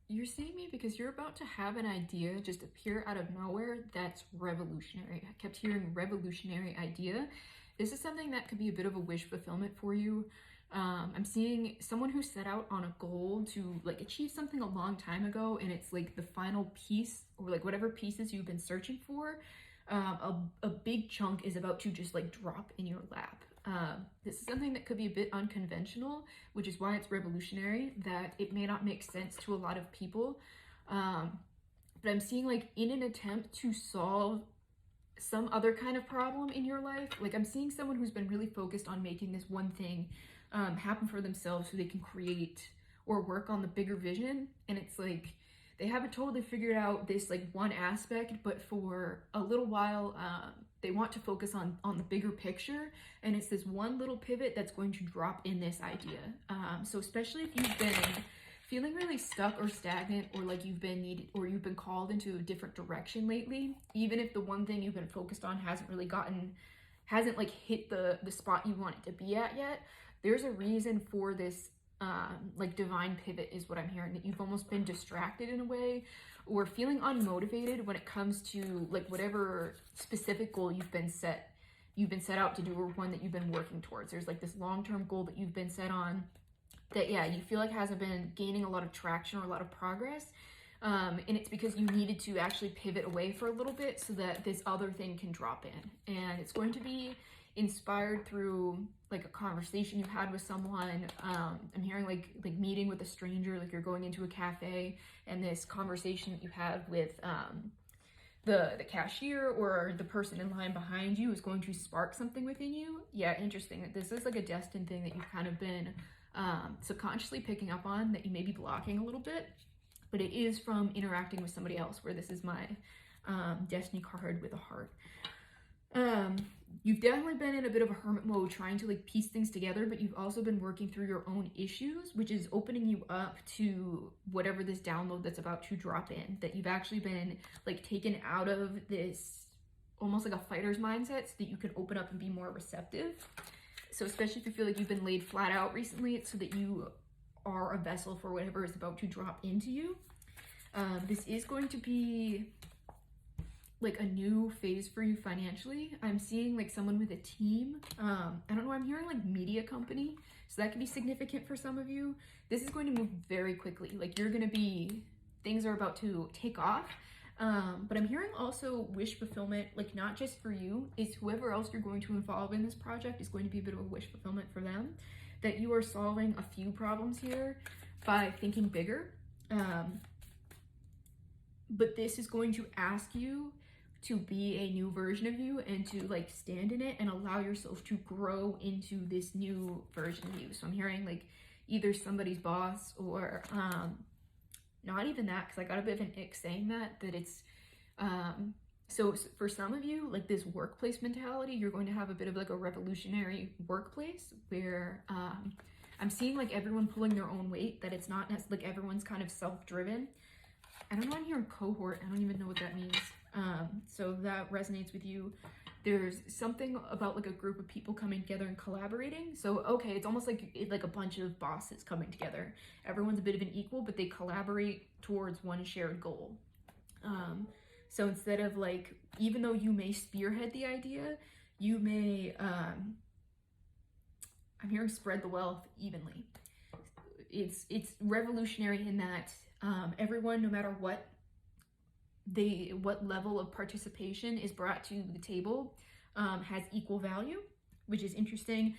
You're seeing me because you're about to have an idea just appear out of nowhere that's revolutionary. I kept hearing revolutionary idea. This is something that could be a bit of a wish fulfillment for you. I'm seeing someone who set out on a goal to like achieve something a long time ago, and it's like the final piece or like whatever pieces you've been searching for. A big chunk is about to just like drop in your lap. This is something that could be a bit unconventional, which is why it's revolutionary, that it may not make sense to a lot of people. But I'm seeing like in an attempt to solve some other kind of problem in your life, like I'm seeing someone who's been really focused on making this one thing happen for themselves so they can create or work on the bigger vision. And it's like they haven't totally figured out this like one aspect, but for a little while they want to focus on the bigger picture, and it's this one little pivot that's going to drop in this idea. So especially if you've been feeling really stuck or stagnant, or like you've been needed or you've been called into a different direction lately, even if the one thing you've been focused on hasn't like hit the spot you want it to be at yet, there's a reason for this like divine pivot is what I'm hearing, that you've almost been distracted in a way or feeling unmotivated when it comes to like whatever specific goal you've been set out to do, or one that you've been working towards. There's like this long-term goal that you've been set on that, yeah, you feel like hasn't been gaining a lot of traction or a lot of progress. And it's because you needed to actually pivot away for a little bit so that this other thing can drop in. And it's going to be inspired through like a conversation you had with someone. I'm hearing like meeting with a stranger, like you're going into a cafe and this conversation that you had with the cashier or the person in line behind you is going to spark something within you. Yeah, interesting that this is like a destined thing that you've kind of been subconsciously picking up on, that you may be blocking a little bit, but it is from interacting with somebody else, where this is my destiny card with a heart. You've definitely been in a bit of a hermit mode trying to like piece things together, but you've also been working through your own issues, which is opening you up to whatever this download that's about to drop in, that you've actually been like taken out of this almost like a fighter's mindset so that you can open up and be more receptive. So especially if you feel like you've been laid flat out recently, it's so that you are a vessel for whatever is about to drop into you. This is going to be like a new phase for you financially. I'm seeing like someone with a team. I don't know, I'm hearing like media company, so that can be significant for some of you. This is going to move very quickly. Like things are about to take off. But I'm hearing also wish fulfillment, like not just for you, it's whoever else you're going to involve in this project is going to be a bit of a wish fulfillment for them, that you are solving a few problems here by thinking bigger. But this is going to ask you to be a new version of you and to like stand in it and allow yourself to grow into this new version of you. So I'm hearing like either somebody's boss or not even that, because I got a bit of an ick saying that it's so for some of you, like this workplace mentality, you're going to have a bit of like a revolutionary workplace where I'm seeing like everyone pulling their own weight, that it's not like everyone's kind of self-driven. I don't know, I'm hearing cohort, I don't even know what that means. So that resonates with you. There's something about like a group of people coming together and collaborating. So, okay, it's almost like a bunch of bosses coming together. Everyone's a bit of an equal, but they collaborate towards one shared goal. So instead of like, even though you may spearhead the idea, you may, I'm hearing spread the wealth evenly. It's revolutionary in that everyone, no matter what level of participation is brought to the table, has equal value, which is interesting.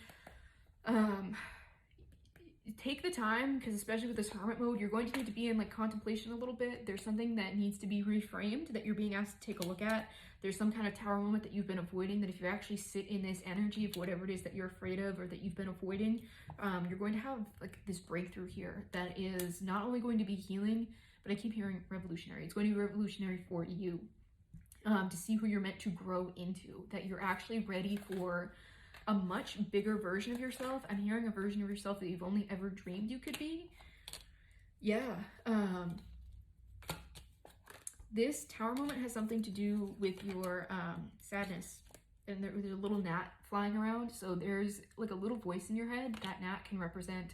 Take the time, because especially with this hermit mode, you're going to need to be in like contemplation a little bit. There's something that needs to be reframed that you're being asked to take a look at. There's some kind of tower moment that you've been avoiding, that if you actually sit in this energy of whatever it is that you're afraid of or that you've been avoiding, you're going to have like this breakthrough here that is not only going to be healing, but I keep hearing revolutionary. It's going to be revolutionary for you, to see who you're meant to grow into, that you're actually ready for a much bigger version of yourself. I'm hearing a version of yourself that you've only ever dreamed you could be. Yeah. This tower moment has something to do with your sadness. And there's a little gnat flying around. So there's like a little voice in your head. That gnat can represent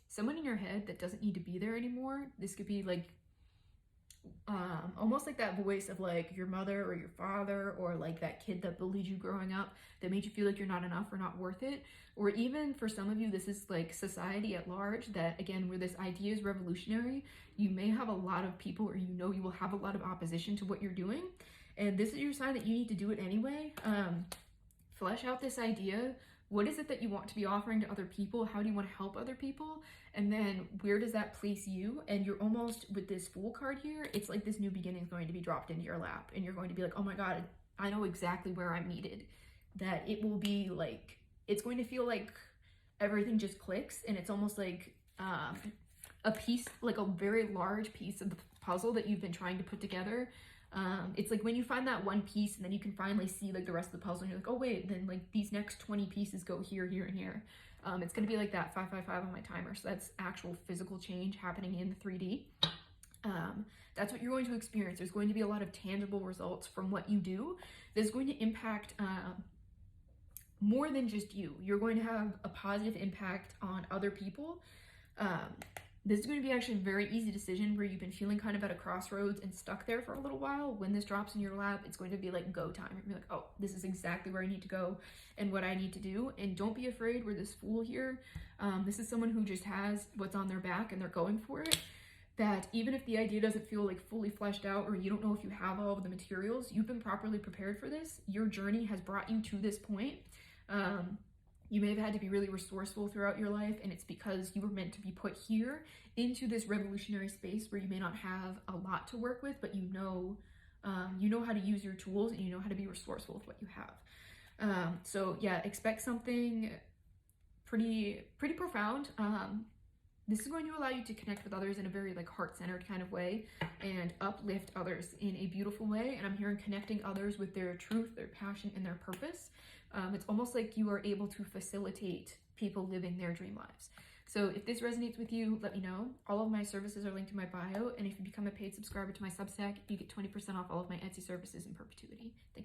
someone in your head that doesn't need to be there anymore. This could be like almost like that voice of like your mother or your father, or like that kid that bullied you growing up that made you feel like you're not enough or not worth it. Or even for some of you, this is like society at large, that again, where this idea is revolutionary, you may have a lot of people, or you will have a lot of opposition to what you're doing, and this is your sign that you need to do it anyway. Flesh out this idea. What is it that you want to be offering to other people? How do you want to help other people? And then where does that place you? And you're almost, with this Fool card here, it's like this new beginning is going to be dropped into your lap, and you're going to be like, oh my God, I know exactly where I'm needed. That it will be like, it's going to feel like everything just clicks, and it's almost like a piece, like a very large piece of the puzzle that you've been trying to put together. It's like when you find that one piece and then you can finally see like the rest of the puzzle, and you're like, oh wait, then like these next 20 pieces go here, here, and here. It's going to be like that 555 on my timer. So that's actual physical change happening in the 3D. That's what you're going to experience. There's going to be a lot of tangible results from what you do. That's going to impact more than just you. You're going to have a positive impact on other people. This is going to be actually a very easy decision where you've been feeling kind of at a crossroads and stuck there for a little while. When this drops in your lap, it's going to be like go time. You're going to be like, oh, this is exactly where I need to go and what I need to do. And don't be afraid. We're this Fool here. This is someone who just has what's on their back and they're going for it. That even if the idea doesn't feel like fully fleshed out, or you don't know if you have all of the materials, you've been properly prepared for this. Your journey has brought you to this point. You may have had to be really resourceful throughout your life, and it's because you were meant to be put here into this revolutionary space where you may not have a lot to work with, but you know how to use your tools, and you know how to be resourceful with what you have. So yeah, expect something pretty profound. This is going to allow you to connect with others in a very like heart-centered kind of way, and uplift others in a beautiful way. And I'm hearing connecting others with their truth, their passion, and their purpose. It's almost like you are able to facilitate people living their dream lives. So if this resonates with you, let me know. All of my services are linked in my bio, and if you become a paid subscriber to my Substack, you get 20% off all of my Etsy services in perpetuity. Thank you.